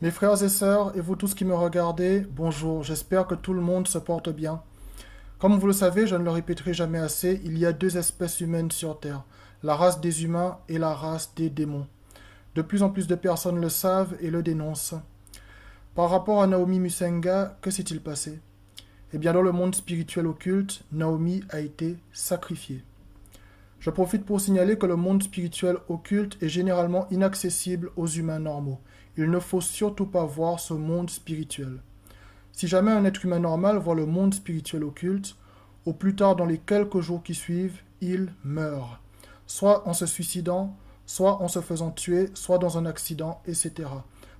Mes frères et sœurs, et vous tous qui me regardez, bonjour, j'espère que tout le monde se porte bien. Comme vous le savez, je ne le répéterai jamais assez, il y a deux espèces humaines sur Terre, la race des humains et la race des démons. De plus en plus de personnes le savent et le dénoncent. Par rapport à Naomi Musenga, que s'est-il passé? Eh bien, dans le monde spirituel occulte, Naomi a été sacrifiée. Je profite pour signaler que le monde spirituel occulte est généralement inaccessible aux humains normaux. Il ne faut surtout pas voir ce monde spirituel. Si jamais un être humain normal voit le monde spirituel occulte, au plus tard dans les quelques jours qui suivent, il meurt. Soit en se suicidant, soit en se faisant tuer, soit dans un accident, etc.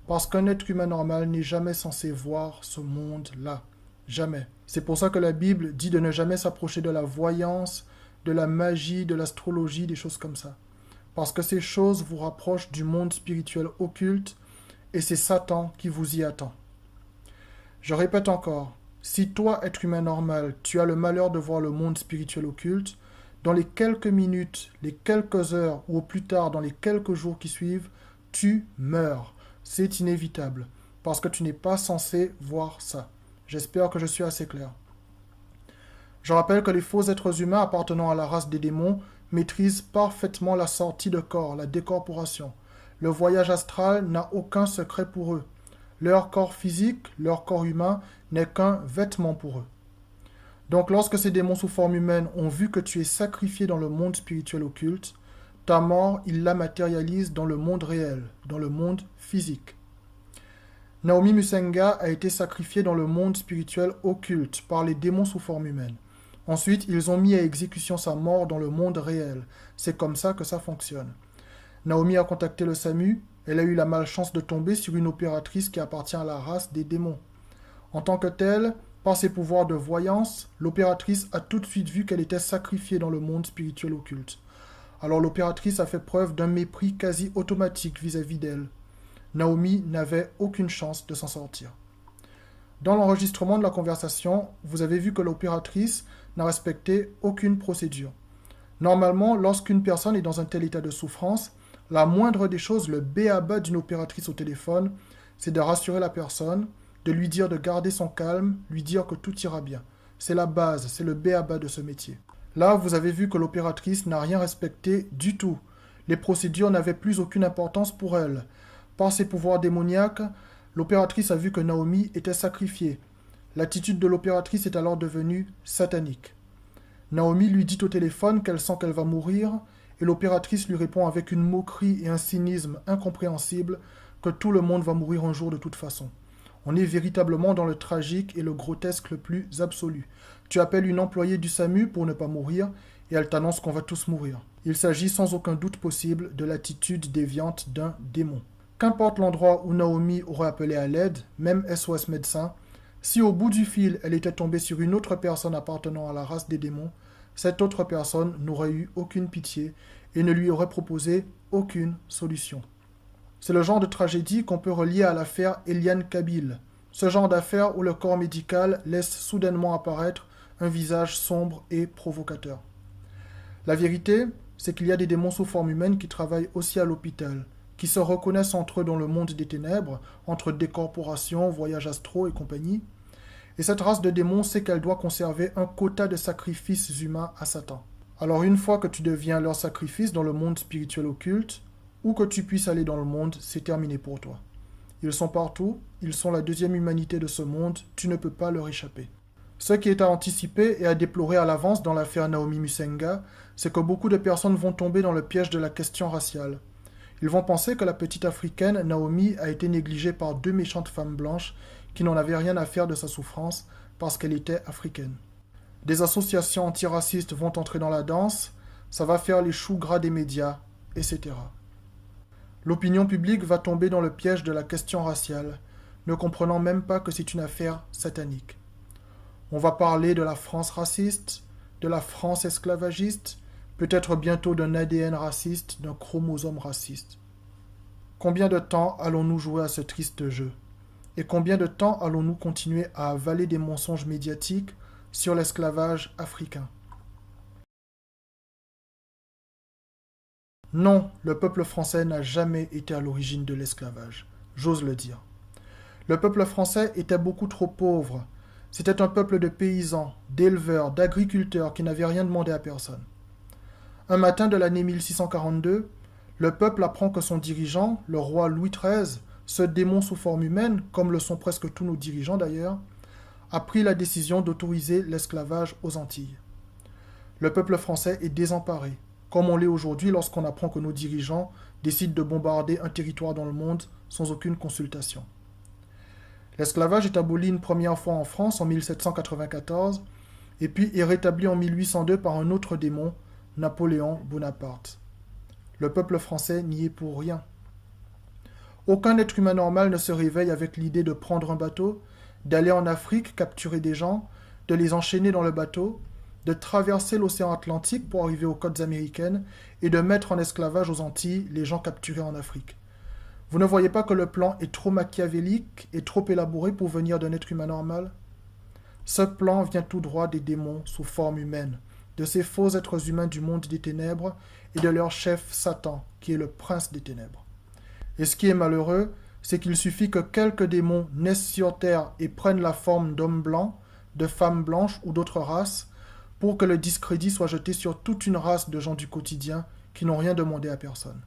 Parce qu'un être humain normal n'est jamais censé voir ce monde-là. Jamais. C'est pour ça que la Bible dit de ne jamais s'approcher de la voyance, de la magie, de l'astrologie, des choses comme ça. Parce que ces choses vous rapprochent du monde spirituel occulte et c'est Satan qui vous y attend. Je répète encore, si toi, être humain normal, tu as le malheur de voir le monde spirituel occulte, dans les quelques minutes, les quelques heures ou au plus tard dans les quelques jours qui suivent, tu meurs. C'est inévitable, parce que tu n'es pas censé voir ça. J'espère que je suis assez clair. Je rappelle que les faux êtres humains appartenant à la race des démons maîtrisent parfaitement la sortie de corps, la décorporation. Le voyage astral n'a aucun secret pour eux. Leur corps physique, leur corps humain, n'est qu'un vêtement pour eux. Donc lorsque ces démons sous forme humaine ont vu que tu es sacrifié dans le monde spirituel occulte, ta mort, ils la matérialisent dans le monde réel, dans le monde physique. Naomi Musenga a été sacrifiée dans le monde spirituel occulte par les démons sous forme humaine. Ensuite, ils ont mis à exécution sa mort dans le monde réel. C'est comme ça que ça fonctionne. Naomi a contacté le SAMU. Elle a eu la malchance de tomber sur une opératrice qui appartient à la race des démons. En tant que telle, par ses pouvoirs de voyance, l'opératrice a tout de suite vu qu'elle était sacrifiée dans le monde spirituel occulte. Alors l'opératrice a fait preuve d'un mépris quasi automatique vis-à-vis d'elle. Naomi n'avait aucune chance de s'en sortir. Dans l'enregistrement de la conversation, vous avez vu que l'opératrice n'a respecté aucune procédure. Normalement, lorsqu'une personne est dans un tel état de souffrance, la moindre des choses, le b.a.-ba d'une opératrice au téléphone, c'est de rassurer la personne, de lui dire de garder son calme, lui dire que tout ira bien. C'est la base, c'est le b.a.-ba de ce métier. Là, vous avez vu que l'opératrice n'a rien respecté du tout. Les procédures n'avaient plus aucune importance pour elle. Par ses pouvoirs démoniaques, l'opératrice a vu que Naomi était sacrifiée. L'attitude de l'opératrice est alors devenue satanique. Naomi lui dit au téléphone qu'elle sent qu'elle va mourir, et l'opératrice lui répond avec une moquerie et un cynisme incompréhensible que tout le monde va mourir un jour de toute façon. On est véritablement dans le tragique et le grotesque le plus absolu. Tu appelles une employée du SAMU pour ne pas mourir, et elle t'annonce qu'on va tous mourir. Il s'agit sans aucun doute possible de l'attitude déviante d'un démon. Qu'importe l'endroit où Naomi aurait appelé à l'aide, même SOS médecin, si au bout du fil elle était tombée sur une autre personne appartenant à la race des démons, cette autre personne n'aurait eu aucune pitié et ne lui aurait proposé aucune solution. C'est le genre de tragédie qu'on peut relier à l'affaire Eliane Kabil, ce genre d'affaire où le corps médical laisse soudainement apparaître un visage sombre et provocateur. La vérité, c'est qu'il y a des démons sous forme humaine qui travaillent aussi à l'hôpital, qui se reconnaissent entre eux dans le monde des ténèbres, entre décorporation, voyages astraux et compagnie. Et cette race de démons sait qu'elle doit conserver un quota de sacrifices humains à Satan. Alors une fois que tu deviens leur sacrifice dans le monde spirituel occulte, où que tu puisses aller dans le monde, c'est terminé pour toi. Ils sont partout, ils sont la deuxième humanité de ce monde, tu ne peux pas leur échapper. Ce qui est à anticiper et à déplorer à l'avance dans l'affaire Naomi Musenga, c'est que beaucoup de personnes vont tomber dans le piège de la question raciale. Ils vont penser que la petite africaine, Naomi, a été négligée par deux méchantes femmes blanches qui n'en avaient rien à faire de sa souffrance parce qu'elle était africaine. Des associations antiracistes vont entrer dans la danse, ça va faire les choux gras des médias, etc. L'opinion publique va tomber dans le piège de la question raciale, ne comprenant même pas que c'est une affaire satanique. On va parler de la France raciste, de la France esclavagiste, peut-être bientôt d'un ADN raciste, d'un chromosome raciste. Combien de temps allons-nous jouer à ce triste jeu? Et combien de temps allons-nous continuer à avaler des mensonges médiatiques sur l'esclavage africain? Non, le peuple français n'a jamais été à l'origine de l'esclavage. J'ose le dire. Le peuple français était beaucoup trop pauvre. C'était un peuple de paysans, d'éleveurs, d'agriculteurs qui n'avaient rien demandé à personne. Un matin de l'année 1642, le peuple apprend que son dirigeant, le roi Louis XIII, ce démon sous forme humaine, comme le sont presque tous nos dirigeants d'ailleurs, a pris la décision d'autoriser l'esclavage aux Antilles. Le peuple français est désemparé, comme on l'est aujourd'hui lorsqu'on apprend que nos dirigeants décident de bombarder un territoire dans le monde sans aucune consultation. L'esclavage est aboli une première fois en France en 1794 et puis est rétabli en 1802 par un autre démon, Napoléon Bonaparte. Le peuple français n'y est pour rien. Aucun être humain normal ne se réveille avec l'idée de prendre un bateau, d'aller en Afrique capturer des gens, de les enchaîner dans le bateau, de traverser l'océan Atlantique pour arriver aux côtes américaines et de mettre en esclavage aux Antilles les gens capturés en Afrique. Vous ne voyez pas que le plan est trop machiavélique et trop élaboré pour venir d'un être humain normal? Ce plan vient tout droit des démons sous forme humaine, de ces faux êtres humains du monde des ténèbres et de leur chef Satan, qui est le prince des ténèbres. Et ce qui est malheureux, c'est qu'il suffit que quelques démons naissent sur Terre et prennent la forme d'hommes blancs, de femmes blanches ou d'autres races, pour que le discrédit soit jeté sur toute une race de gens du quotidien qui n'ont rien demandé à personne.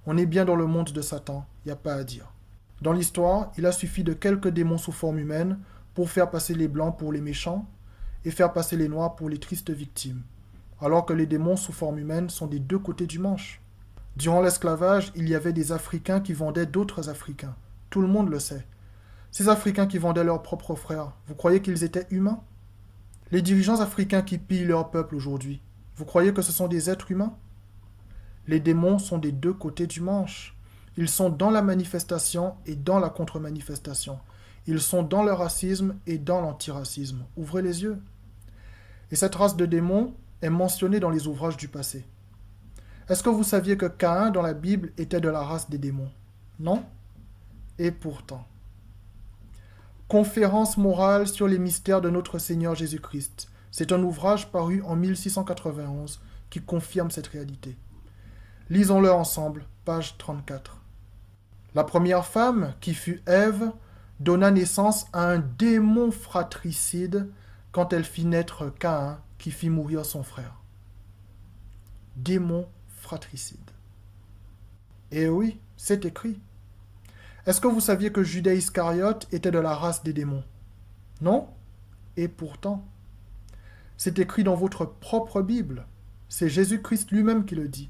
On est bien dans le monde de Satan, il n'y a pas à dire. Dans l'histoire, il a suffi de quelques démons sous forme humaine pour faire passer les blancs pour les méchants et faire passer les noirs pour les tristes victimes, alors que les démons sous forme humaine sont des deux côtés du manche. Durant l'esclavage, il y avait des Africains qui vendaient d'autres Africains. Tout le monde le sait. Ces Africains qui vendaient leurs propres frères, vous croyez qu'ils étaient humains? Les dirigeants africains qui pillent leur peuple aujourd'hui, vous croyez que ce sont des êtres humains? Les démons sont des deux côtés du manche. Ils sont dans la manifestation et dans la contre-manifestation. Ils sont dans le racisme et dans l'antiracisme. Ouvrez les yeux. Et cette race de démons est mentionnée dans les ouvrages du passé. Est-ce que vous saviez que Caïn dans la Bible était de la race des démons? Non? Et pourtant. Conférence morale sur les mystères de notre Seigneur Jésus-Christ. C'est un ouvrage paru en 1691 qui confirme cette réalité. Lisons-le ensemble, page 34. La première femme, qui fut Ève, donna naissance à un démon fratricide quand elle fit naître Caïn, qui fit mourir son frère. Démon fratricide. Eh oui, c'est écrit. Est-ce que vous saviez que Judas Iscariote était de la race des démons? Non? Et pourtant. C'est écrit dans votre propre Bible. C'est Jésus-Christ lui-même qui le dit.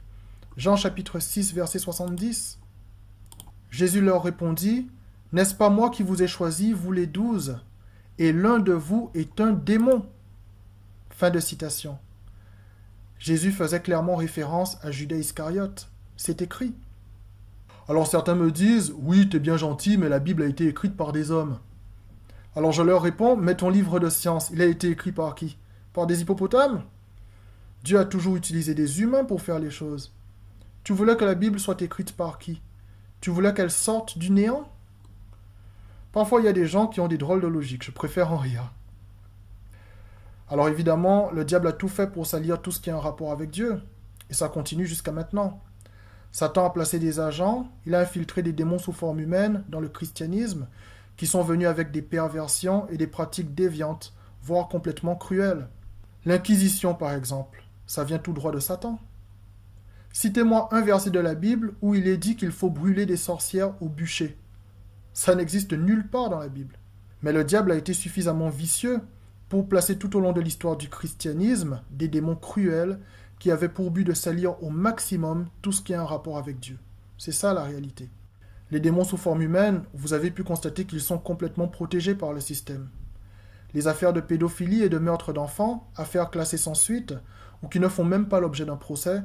Jean chapitre 6, verset 70. Jésus leur répondit, « N'est-ce pas moi qui vous ai choisis, vous les 12, et l'un de vous est un démon ?» Fin de citation. Jésus faisait clairement référence à Judas Iscariote. C'est écrit. Alors certains me disent, « Oui, t'es bien gentil, mais la Bible a été écrite par des hommes. » Alors je leur réponds, « Mais ton livre de science, il a été écrit par qui? Par des hippopotames? Dieu a toujours utilisé des humains pour faire les choses. Tu voulais que la Bible soit écrite par qui? Tu voulais qu'elle sorte du néant? Parfois, il y a des gens qui ont des drôles de logique. Je préfère en rire. Alors évidemment, le diable a tout fait pour salir tout ce qui a un rapport avec Dieu. Et ça continue jusqu'à maintenant. Satan a placé des agents, il a infiltré des démons sous forme humaine dans le christianisme, qui sont venus avec des perversions et des pratiques déviantes, voire complètement cruelles. L'Inquisition, par exemple, ça vient tout droit de Satan. Citez-moi un verset de la Bible où il est dit qu'il faut brûler des sorcières au bûcher. Ça n'existe nulle part dans la Bible. Mais le diable a été suffisamment vicieux pour placer tout au long de l'histoire du christianisme des démons cruels qui avaient pour but de salir au maximum tout ce qui a un rapport avec Dieu. C'est ça la réalité. Les démons sous forme humaine, vous avez pu constater qu'ils sont complètement protégés par le système. Les affaires de pédophilie et de meurtre d'enfants, affaires classées sans suite, ou qui ne font même pas l'objet d'un procès,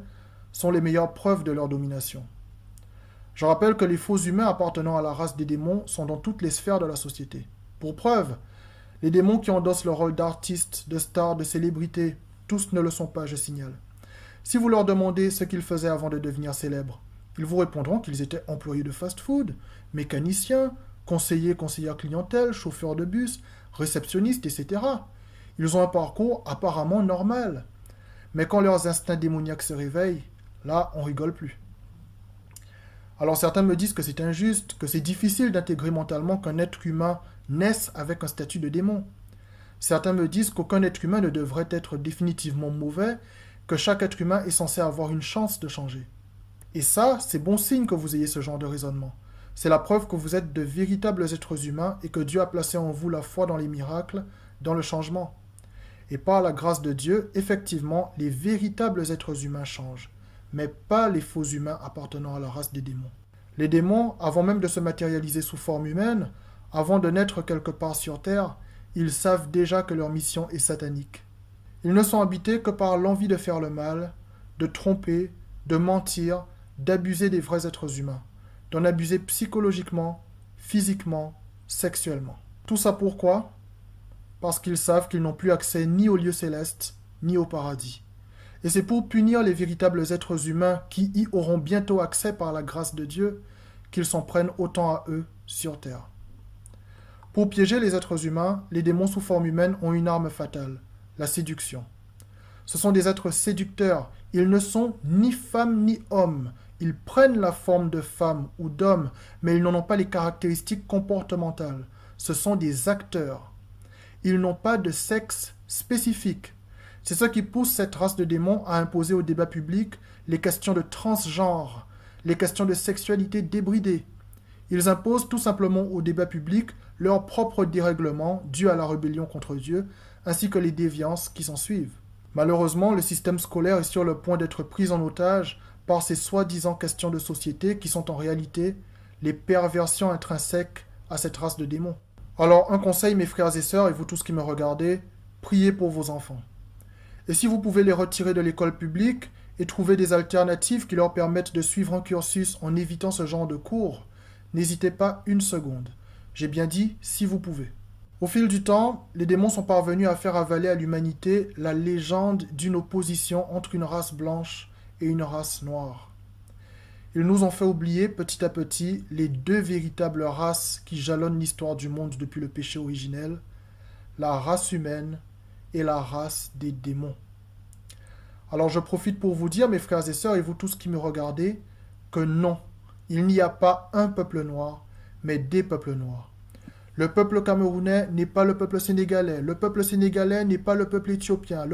sont les meilleures preuves de leur domination. Je rappelle que les faux humains appartenant à la race des démons sont dans toutes les sphères de la société. Pour preuve, les démons qui endossent le rôle d'artistes, de stars, de célébrités, tous ne le sont pas, je signale. Si vous leur demandez ce qu'ils faisaient avant de devenir célèbres, ils vous répondront qu'ils étaient employés de fast-food, mécaniciens, conseillers clientèle, chauffeurs de bus, réceptionnistes, etc. Ils ont un parcours apparemment normal. Mais quand leurs instincts démoniaques se réveillent, là, on rigole plus. Alors certains me disent que c'est injuste, que c'est difficile d'intégrer mentalement qu'un être humain naisse avec un statut de démon. Certains me disent qu'aucun être humain ne devrait être définitivement mauvais, que chaque être humain est censé avoir une chance de changer. Et ça, c'est bon signe que vous ayez ce genre de raisonnement. C'est la preuve que vous êtes de véritables êtres humains et que Dieu a placé en vous la foi dans les miracles, dans le changement. Et par la grâce de Dieu, effectivement, les véritables êtres humains changent, mais pas les faux humains appartenant à la race des démons. Les démons, avant même de se matérialiser sous forme humaine, avant de naître quelque part sur Terre, ils savent déjà que leur mission est satanique. Ils ne sont habités que par l'envie de faire le mal, de tromper, de mentir, d'abuser des vrais êtres humains, d'en abuser psychologiquement, physiquement, sexuellement. Tout ça pourquoi? Parce qu'ils savent qu'ils n'ont plus accès ni au lieu céleste, ni au paradis. Et c'est pour punir les véritables êtres humains qui y auront bientôt accès par la grâce de Dieu qu'ils s'en prennent autant à eux sur terre. Pour piéger les êtres humains, les démons sous forme humaine ont une arme fatale, la séduction. Ce sont des êtres séducteurs, ils ne sont ni femmes ni hommes. Ils prennent la forme de femmes ou d'hommes, mais ils n'en ont pas les caractéristiques comportementales. Ce sont des acteurs. Ils n'ont pas de sexe spécifique. C'est ce qui pousse cette race de démons à imposer au débat public les questions de transgenre, les questions de sexualité débridée. Ils imposent tout simplement au débat public leurs propres dérèglements dus à la rébellion contre Dieu, ainsi que les déviances qui s'en suivent. Malheureusement, le système scolaire est sur le point d'être pris en otage par ces soi-disant questions de société qui sont en réalité les perversions intrinsèques à cette race de démons. Alors, un conseil, mes frères et sœurs, et vous tous qui me regardez, priez pour vos enfants. Et si vous pouvez les retirer de l'école publique et trouver des alternatives qui leur permettent de suivre un cursus en évitant ce genre de cours, n'hésitez pas une seconde. J'ai bien dit si vous pouvez. Au fil du temps, les démons sont parvenus à faire avaler à l'humanité la légende d'une opposition entre une race blanche et une race noire. Ils nous ont fait oublier petit à petit les deux véritables races qui jalonnent l'histoire du monde depuis le péché originel, la race humaine et la race des démons. Alors je profite pour vous dire, mes frères et sœurs, et vous tous qui me regardez, que non, il n'y a pas un peuple noir, mais des peuples noirs. Le peuple camerounais n'est pas le peuple sénégalais, le peuple sénégalais n'est pas le peuple éthiopien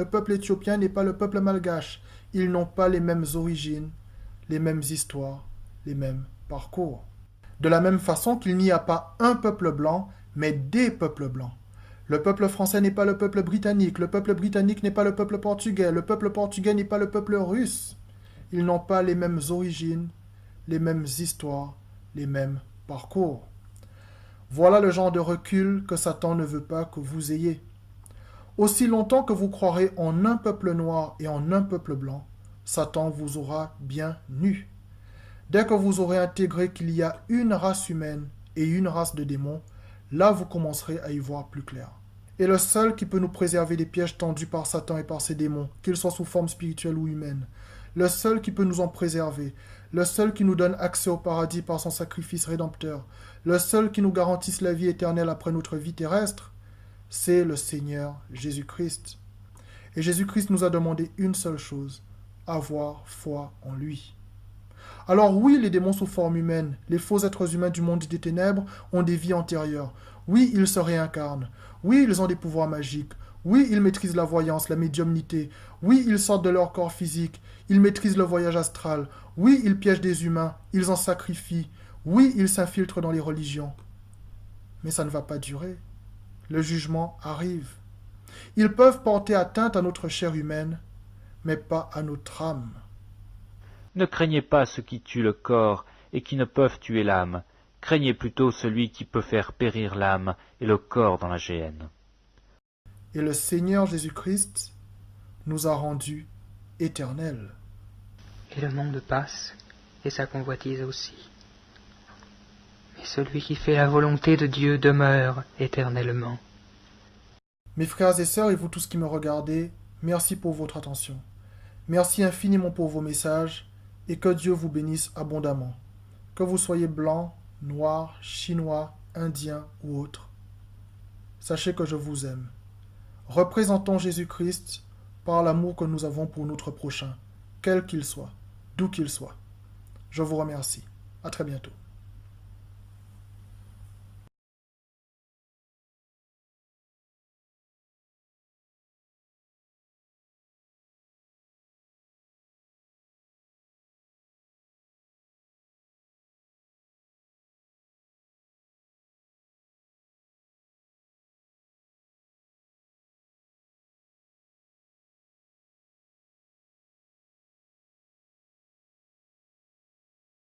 n'est pas le peuple malgache. Ils n'ont pas les mêmes origines, les mêmes histoires, les mêmes parcours. De la même façon qu'il n'y a pas un peuple blanc, mais des peuples blancs. Le peuple français n'est pas le peuple britannique n'est pas le peuple portugais n'est pas le peuple russe. Ils n'ont pas les mêmes origines, les mêmes histoires, les mêmes parcours. Voilà le genre de recul que Satan ne veut pas que vous ayez. Aussi longtemps que vous croirez en un peuple noir et en un peuple blanc, Satan vous aura bien nu. Dès que vous aurez intégré qu'il y a une race humaine et une race de démons, là vous commencerez à y voir plus clair. Et le seul qui peut nous préserver des pièges tendus par Satan et par ses démons, qu'ils soient sous forme spirituelle ou humaine, le seul qui peut nous en préserver, le seul qui nous donne accès au paradis par son sacrifice rédempteur, le seul qui nous garantisse la vie éternelle après notre vie terrestre, c'est le Seigneur Jésus-Christ. Et Jésus-Christ nous a demandé une seule chose, avoir foi en lui. Alors oui, les démons sous forme humaine, les faux êtres humains du monde des ténèbres ont des vies antérieures. Oui, ils se réincarnent. Oui, ils ont des pouvoirs magiques. Oui, ils maîtrisent la voyance, la médiumnité. Oui, ils sortent de leur corps physique. Ils maîtrisent le voyage astral. Oui, ils piègent des humains. Ils en sacrifient. Oui, ils s'infiltrent dans les religions. Mais ça ne va pas durer. Le jugement arrive. Ils peuvent porter atteinte à notre chair humaine, mais pas à notre âme. Ne craignez pas ceux qui tuent le corps et qui ne peuvent tuer l'âme. Craignez plutôt celui qui peut faire périr l'âme et le corps dans la géhenne. Et le Seigneur Jésus-Christ nous a rendus éternels. Et le monde passe, et sa convoitise aussi. Mais celui qui fait la volonté de Dieu demeure éternellement. Mes frères et sœurs et vous tous qui me regardez, merci pour votre attention. Merci infiniment pour vos messages, et que Dieu vous bénisse abondamment. Que vous soyez blanc, noir, chinois, indien ou autre. Sachez que je vous aime. Représentons Jésus-Christ par l'amour que nous avons pour notre prochain, quel qu'il soit, d'où qu'il soit. Je vous remercie. À très bientôt.